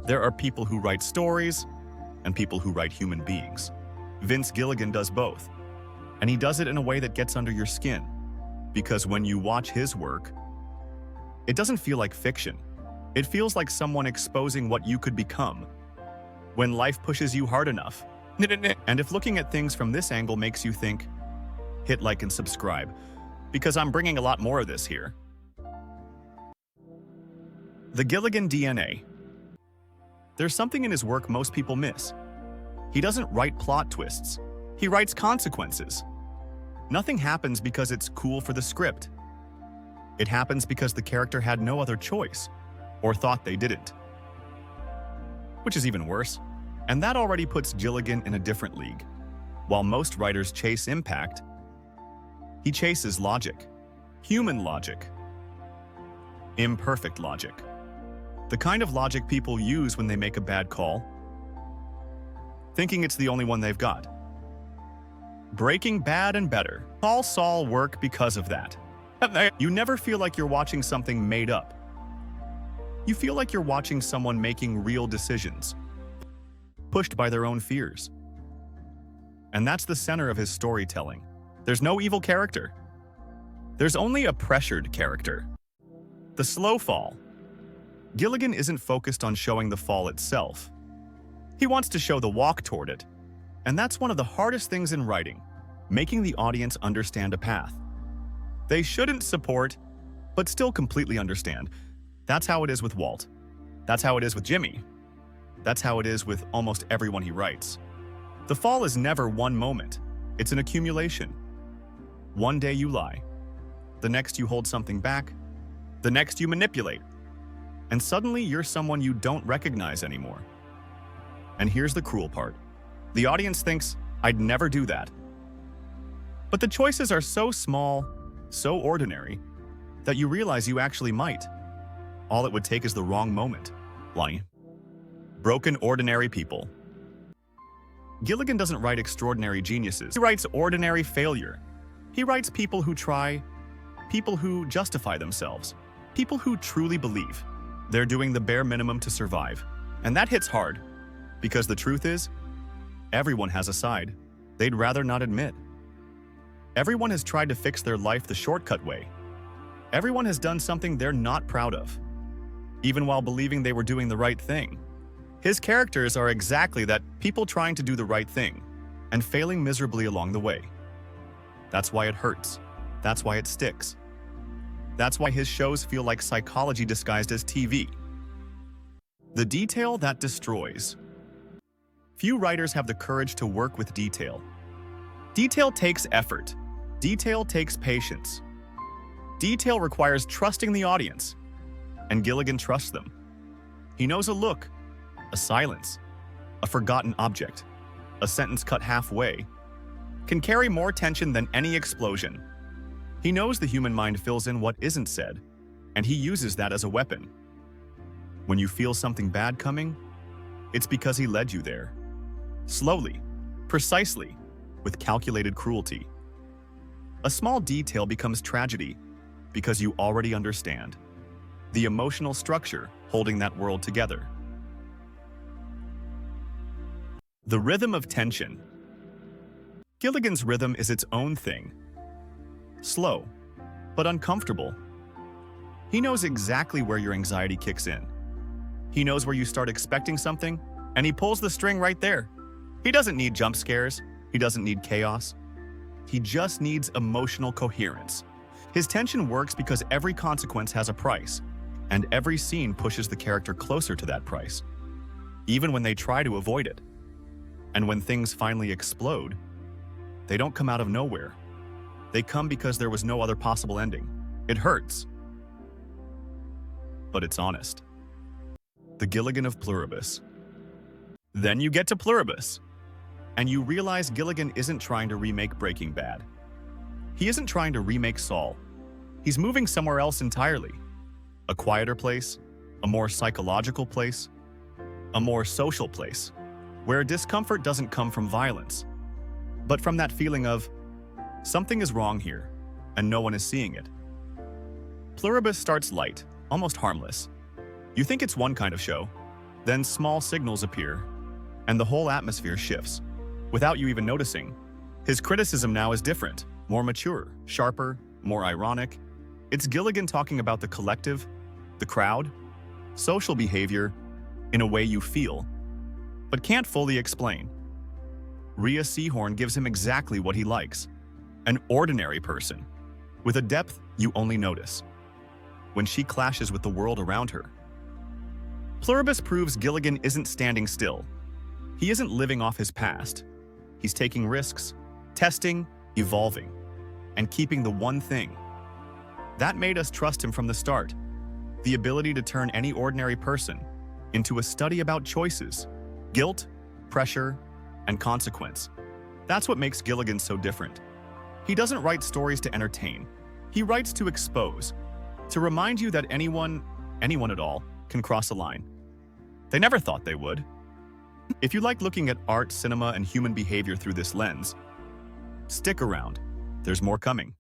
There are people who write stories and people who write human beings. Vince Gilligan does both, and he does it in a way that gets under your skin, because when you watch his work, it doesn't feel like fiction. It feels like someone exposing what you could become when life pushes you hard enough. And if looking at things from this angle makes you think, hit like and subscribe, because I'm bringing a lot more of this here. The Gilligan DNA. There's something in his work most people miss. He doesn't write plot twists. He writes consequences. Nothing happens because it's cool for the script. It happens because the character had no other choice, or thought they didn't. Which is even worse. And that already puts Gilligan in a different league. While most writers chase impact, he chases logic. Human logic. Imperfect logic. The kind of logic people use when they make a bad call, thinking it's the only one they've got. Breaking Bad and Better Call Saul work because of that. You never feel like you're watching something made up. You feel like you're watching someone making real decisions, pushed by their own fears. And that's the center of his storytelling. There's no evil character. There's only a pressured character. The slow fall. Gilligan isn't focused on showing the fall itself. He wants to show the walk toward it. And that's one of the hardest things in writing, making the audience understand a path they shouldn't support, but still completely understand. That's how it is with Walt. That's how it is with Jimmy. That's how it is with almost everyone he writes. The fall is never one moment. It's an accumulation. One day you lie. The next you hold something back. The next you manipulate. And suddenly you're someone you don't recognize anymore. And here's the cruel part. The audience thinks, I'd never do that. But the choices are so small, so ordinary, that you realize you actually might. All it would take is the wrong moment. Lonnie. Broken ordinary people. Gilligan doesn't write extraordinary geniuses. He writes ordinary failure. He writes people who try, people who justify themselves, people who truly believe they're doing the bare minimum to survive. And that hits hard, because the truth is, everyone has a side they'd rather not admit. Everyone has tried to fix their life the shortcut way. Everyone has done something they're not proud of, even while believing they were doing the right thing. His characters are exactly that, people trying to do the right thing and failing miserably along the way. That's why it hurts. That's why it sticks. That's why his shows feel like psychology disguised as TV. The detail that destroys. Few writers have the courage to work with detail. Detail takes effort. Detail takes patience. Detail requires trusting the audience, and Gilligan trusts them. He knows a look, a silence, a forgotten object, a sentence cut halfway, can carry more tension than any explosion. He knows the human mind fills in what isn't said, and he uses that as a weapon. When you feel something bad coming, it's because he led you there. Slowly, precisely, with calculated cruelty. A small detail becomes tragedy because you already understand the emotional structure holding that world together. The rhythm of tension. Gilligan's rhythm is its own thing. Slow, but uncomfortable. He knows exactly where your anxiety kicks in. He knows where you start expecting something, and he pulls the string right there. He doesn't need jump scares. He doesn't need chaos. He just needs emotional coherence. His tension works because every consequence has a price, and every scene pushes the character closer to that price, even when they try to avoid it. And when things finally explode, they don't come out of nowhere. They come because there was no other possible ending. It hurts, but it's honest. The Gilligan of Pluribus. Then you get to Pluribus, and you realize Gilligan isn't trying to remake Breaking Bad. He isn't trying to remake Saul. He's moving somewhere else entirely. A quieter place, a more psychological place, a more social place, where discomfort doesn't come from violence, but from that feeling of, something is wrong here, and no one is seeing it. Pluribus starts light, almost harmless. You think it's one kind of show, Then small signals appear, and the whole atmosphere shifts, without you even noticing. His criticism now is different, more mature, sharper, more ironic. It's Gilligan talking about the collective, the crowd, social behavior, in a way you feel, but can't fully explain. Rhea Seehorn gives him exactly what he likes, an ordinary person, with a depth you only notice when she clashes with the world around her. Pluribus proves Gilligan isn't standing still. He isn't living off his past. He's taking risks, testing, evolving, and keeping the one thing. That made us trust him from the start, the ability to turn any ordinary person into a study about choices, guilt, pressure, and consequence. That's what makes Gilligan so different. He doesn't write stories to entertain. He writes to expose, to remind you that anyone at all, can cross a line. They never thought they would. If you like looking at art, cinema, and human behavior through this lens, stick around. There's more coming.